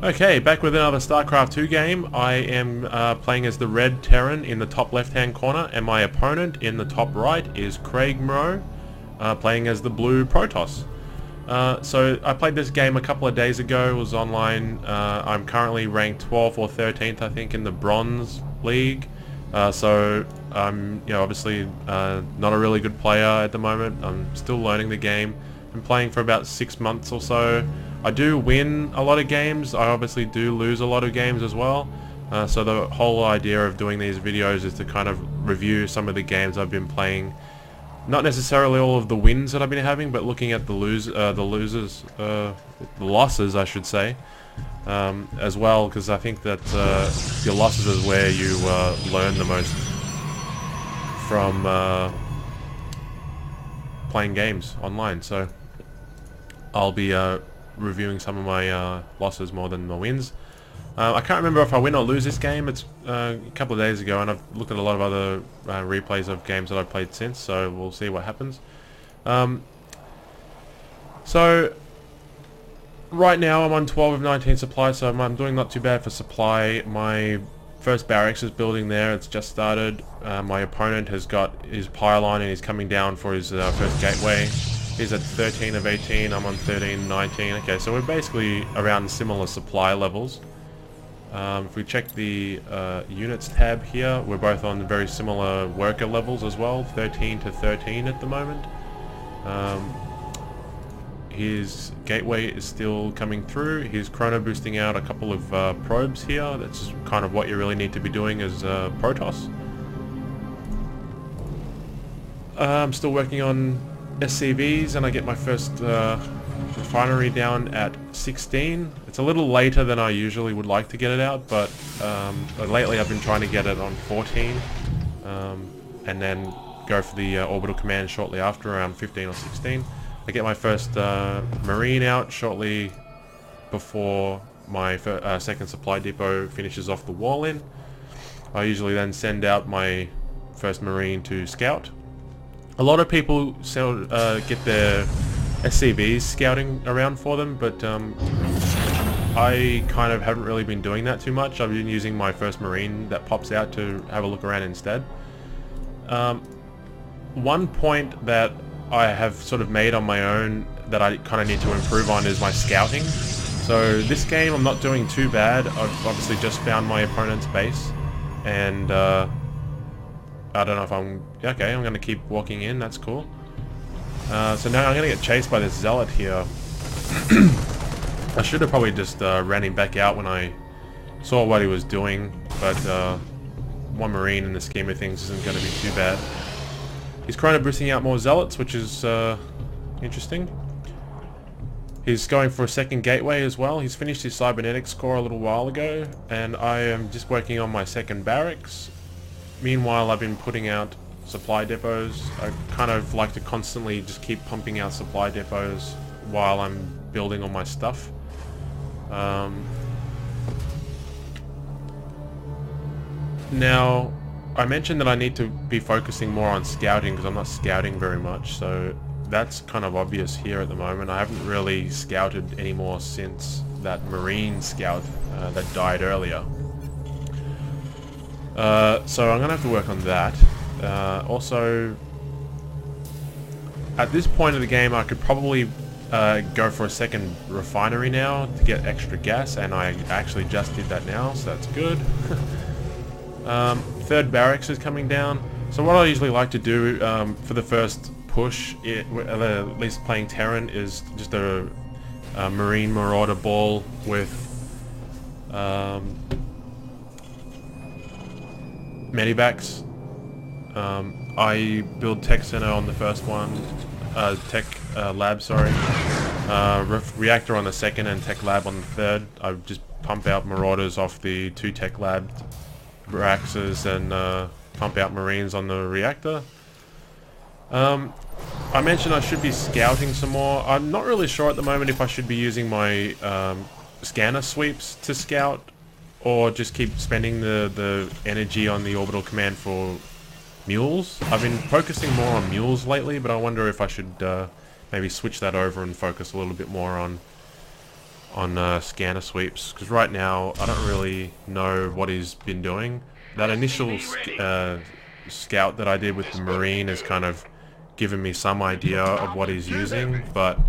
Okay, back with another StarCraft 2 game. I am playing as the red Terran in the top left-hand corner, and my opponent in the top right is Craig Moreau, playing as the blue Protoss. So I played this game a couple of days ago. It was online. I'm currently ranked 12th or 13th, I think, in the Bronze League. So I'm, obviously not a really good player at the moment. I'm still learning the game. Been playing for about 6 months or so. I do win a lot of games. I obviously do lose a lot of games as well. So the whole idea of doing these videos is to kind of review some of the games I've been playing. Not necessarily all of the wins that I've been having, but looking at the losses, I should say, as well, because I think that your losses is where you learn the most from playing games online. So I'll be reviewing some of my losses more than my wins. I can't remember if I win or lose this game. It's a couple of days ago, and I've looked at a lot of other replays of games that I've played since, so we'll see what happens. So right now I'm on 12 of 19 supply, so I'm doing not too bad for supply. My first barracks is building there. It's just started. My opponent has got his pylon and he's coming down for his first gateway. He's at 13 of 18, I'm on 13, 19. Okay, so we're basically around similar supply levels. If we check the units tab here, we're both on very similar worker levels as well, 13 to 13 at the moment. His gateway is still coming through. He's chrono boosting out a couple of probes here. That's kind of what you really need to be doing as Protoss. I'm still working on SCVs, and I get my first refinery down at 16. It's a little later than I usually would like to get it out, but lately I've been trying to get it on 14, and then go for the orbital command shortly after, around 15 or 16. I get my first marine out shortly before my second supply depot finishes off the wall in. I usually then send out my first marine to scout. A lot of people get their SCVs scouting around for them, but I kind of haven't really been doing that too much. I've been using my first marine that pops out to have a look around instead. One point that I have sort of made on my own that I kind of need to improve on is my scouting. So this game I'm not doing too bad. I've obviously just found my opponent's base, and I don't know if I'm... Okay, I'm going to keep walking in, that's cool. So now I'm going to get chased by this zealot here. I should have probably just ran him back out when I saw what he was doing, but one marine in the scheme of things isn't going to be too bad. He's chrono boosting out more zealots, which is interesting. He's going for a second gateway as well. He's finished his cybernetics core a little while ago, and I am just working on my second barracks. Meanwhile, I've been putting out supply depots. I kind of like to constantly just keep pumping out supply depots while I'm building all my stuff. Now, I mentioned that I need to be focusing more on scouting because I'm not scouting very much, so that's kind of obvious here at the moment. I haven't really scouted anymore since that marine scout that died earlier. So I'm gonna have to work on that. Also, at this point of the game I could probably go for a second refinery now to get extra gas, and I actually just did that now, so that's good. Third barracks is coming down. So what I usually like to do for the first push, at least playing Terran, is just a Marine Marauder ball with medivacs. I build tech center on the first one, tech lab, sorry, reactor on the second, and tech lab on the third. I just pump out marauders off the two tech lab Braxes and pump out marines on the reactor. I mentioned I should be scouting some more. I'm not really sure at the moment if I should be using my scanner sweeps to scout, or just keep spending the energy on the orbital command for mules. I've been focusing more on mules lately, but I wonder if I should maybe switch that over and focus a little bit more on scanner sweeps, because right now I don't really know what he's been doing. That initial scout that I did with the Marine has kind of given me some idea of what he's using, but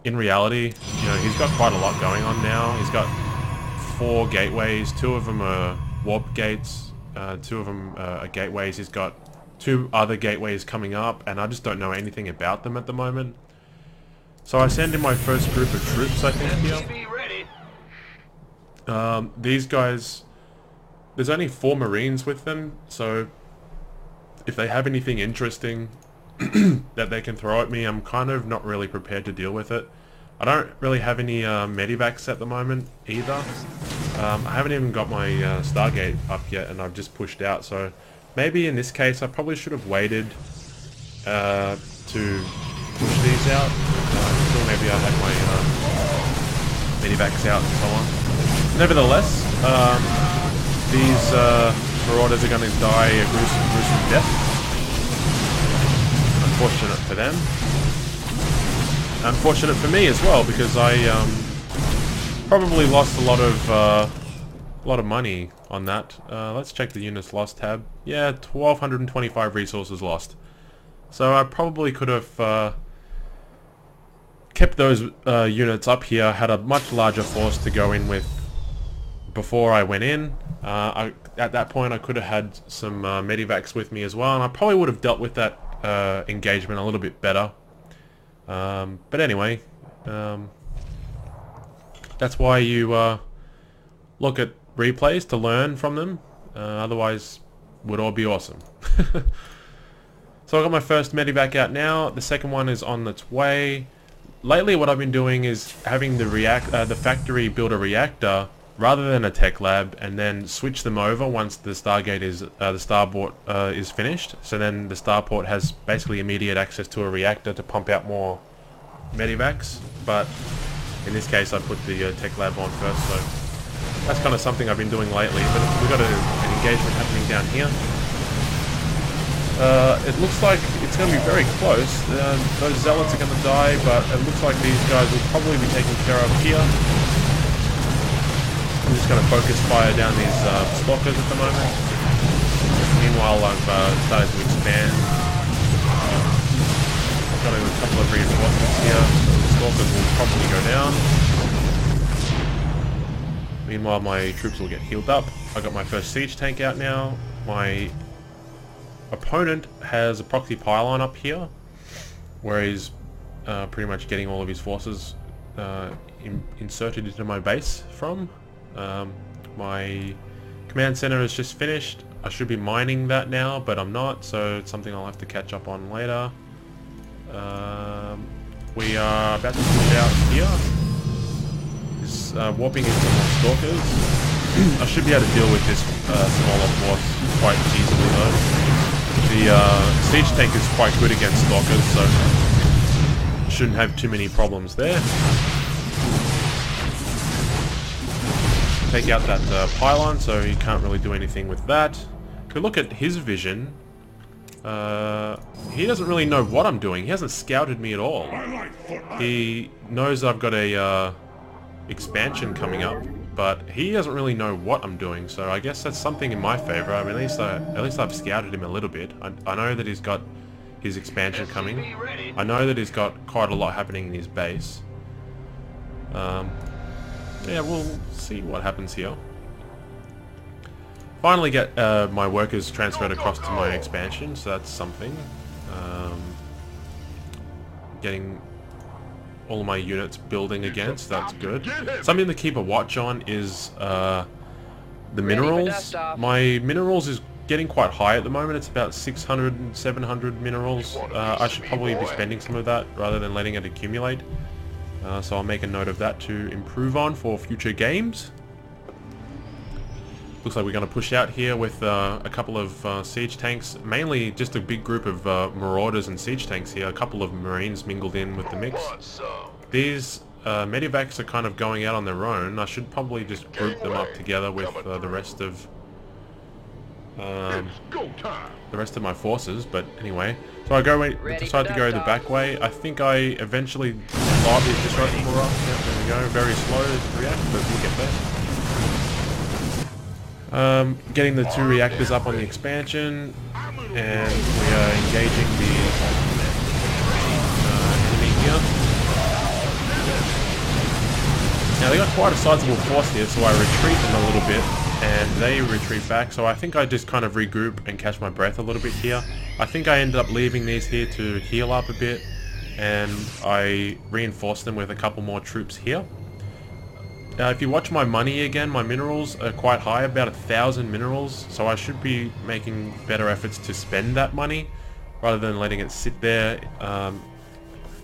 in reality, you know, he's got quite a lot going on now. He's got 4 gateways, 2 of them are warp gates, 2 of them are gateways. He's got 2 other gateways coming up, and I just don't know anything about them at the moment. So I send in my first group of troops, I think, here. These guys, there's only 4 Marines with them, so if they have anything interesting that they can throw at me, I'm kind of not really prepared to deal with it. I don't really have any medivacs at the moment either. I haven't even got my Stargate up yet, and I've just pushed out, so maybe in this case I probably should have waited to push these out until maybe I had my medivacs out and so on. Nevertheless, these Marauders are going to die a gruesome death. Unfortunate for them. Unfortunate for me as well, because I probably lost a lot of money on that. Let's check the units lost tab. Yeah, 1,225 resources lost. So I probably could have kept those units up here, had a much larger force to go in with before I went in. At that point I could have had some medivacs with me as well, and I probably would have dealt with that engagement a little bit better. But anyway, that's why you look at replays to learn from them. Otherwise, would all be awesome. So I got my first medivac out now. The second one is on its way. Lately, what I've been doing is having the factory build a reactor rather than a tech lab, and then switch them over once the Stargate is the starport is finished. So then the starport has basically immediate access to a reactor to pump out more medivacs. But in this case, I put the tech lab on first, so that's kind of something I've been doing lately. But we've got an engagement happening down here. It looks like it's going to be very close. Those zealots are going to die, but it looks like these guys will probably be taken care of here. I'm just going to focus fire down these stalkers at the moment. Meanwhile, I've started to expand. I've got a couple of reinforcements here. The stalkers will probably go down. Meanwhile, my troops will get healed up. I got my first siege tank out now. My opponent has a proxy pylon up here, where he's pretty much getting all of his forces inserted into my base from. My command center is just finished. I should be mining that now, but I'm not, so it's something I'll have to catch up on later. We are about to push out here. It's warping into more stalkers. I should be able to deal with this smaller force quite easily though. The siege tank is quite good against stalkers, so shouldn't have too many problems there. Take out that pylon, so he can't really do anything with that. If we look at his vision, he doesn't really know what I'm doing. He hasn't scouted me at all. He knows I've got a expansion coming up, but he doesn't really know what I'm doing. So I guess that's something in my favor. I mean, at least I've scouted him a little bit. I know that he's got his expansion coming. I know that he's got quite a lot happening in his base. Yeah, we'll see what happens here. Finally get my workers transferred across to my expansion, so that's something. Getting all of my units building again, so that's good. Something to keep a watch on is the minerals. My minerals is getting quite high at the moment. It's about 600 and 700 minerals. I should probably be spending some of that rather than letting it accumulate. So I'll make a note of that to improve on for future games. Looks like we're going to push out here with a couple of siege tanks. Mainly just a big group of marauders and siege tanks here. A couple of marines mingled in with the mix. These medivacs are kind of going out on their own. I should probably just group them up together with the rest of the rest of my forces, but anyway. So I decide to go the back way. I think I eventually light these disruptible rocks. Yeah, there we go. Very slow to react, but we'll get there. Getting the 2 reactors up on the expansion, and we are engaging the enemy here. Now they got quite a sizable force here, so I retreat them a little bit, and they retreat back. So I think I just kind of regroup and catch my breath a little bit here. I think I ended up leaving these here to heal up a bit, and I reinforced them with a couple more troops here. If you watch my money again, my minerals are quite high, about 1,000 minerals, so I should be making better efforts to spend that money rather than letting it sit there.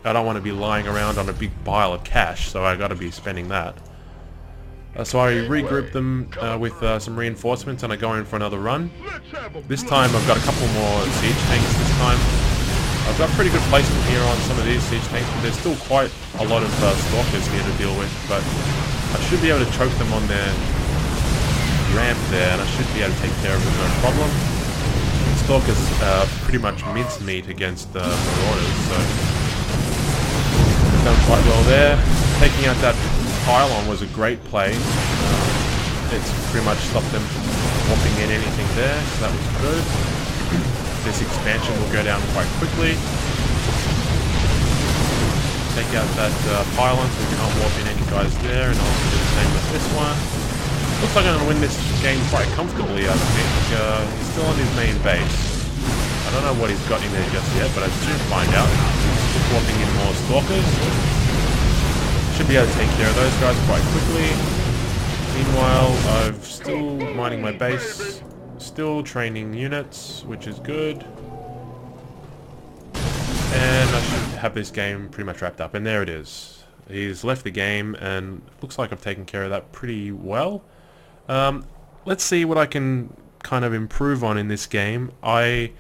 I don't want to be lying around on a big pile of cash, so I got to be spending that. So I regroup them with some reinforcements, and I go in for another run. This time I've got a couple more siege tanks this time. I've got pretty good placement here on some of these siege tanks, but there's still quite a lot of stalkers here to deal with, but I should be able to choke them on their ramp there, and I should be able to take care of them no problem. Stalkers pretty much mincemeat against marauders, so done quite well there. Taking out that pylon was a great play. It's pretty much stopped them from whopping in anything there, so that was good. This expansion will go down quite quickly. Take out that pylon so we cannot warp in any guys there, and I'll do the same with this one. Looks like I'm going to win this game quite comfortably, I think. He's still on his main base. I don't know what he's got in there just yet, but I'll soon find out. Just warping in more stalkers. Should be able to take care of those guys quite quickly. Meanwhile, I'm still mining my base, still training units, which is good. And I should have this game pretty much wrapped up, and there it is. He's left the game, and looks like I've taken care of that pretty well. Let's see what I can kind of improve on in this game. I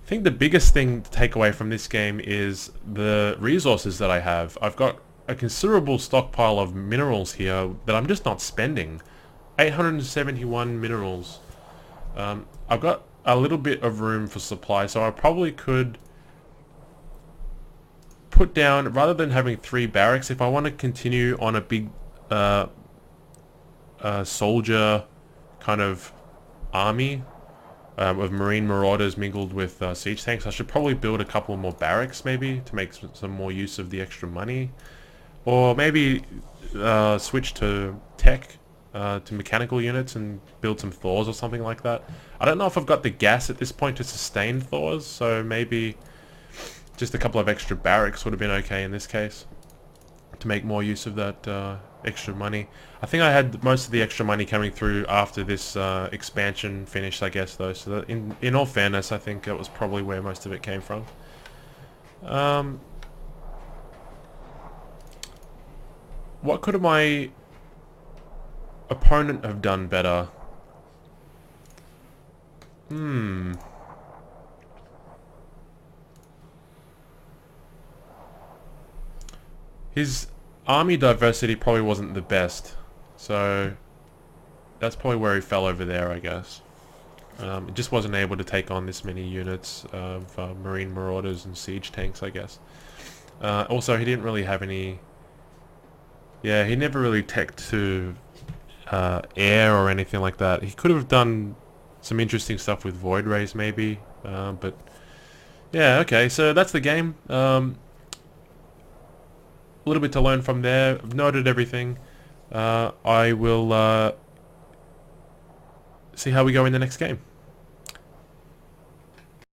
think the biggest thing to take away from this game is the resources that I have. I've got a considerable stockpile of minerals here that I'm just not spending. 871 minerals. I've got a little bit of room for supply, so I probably could put down, rather than having 3 barracks, if I want to continue on a big soldier kind of army of marine marauders mingled with siege tanks, I should probably build a couple more barracks maybe to make some more use of the extra money. Or maybe switch to tech, to mechanical units and build some Thors or something like that. I don't know if I've got the gas at this point to sustain Thors, so maybe just a couple of extra barracks would have been okay in this case to make more use of that extra money. I think I had most of the extra money coming through after this expansion finished, I guess, though. So that in all fairness, I think that was probably where most of it came from. What could my opponent have done better? His army diversity probably wasn't the best, so that's probably where he fell over there, I guess. It just wasn't able to take on this many units of marine marauders and siege tanks, I guess. Also, he didn't really have any... Yeah, he never really teched to air or anything like that. He could have done some interesting stuff with Void Rays, maybe, but... Yeah, okay, so that's the game. A little bit to learn from there. I've noted everything. I will see how we go in the next game.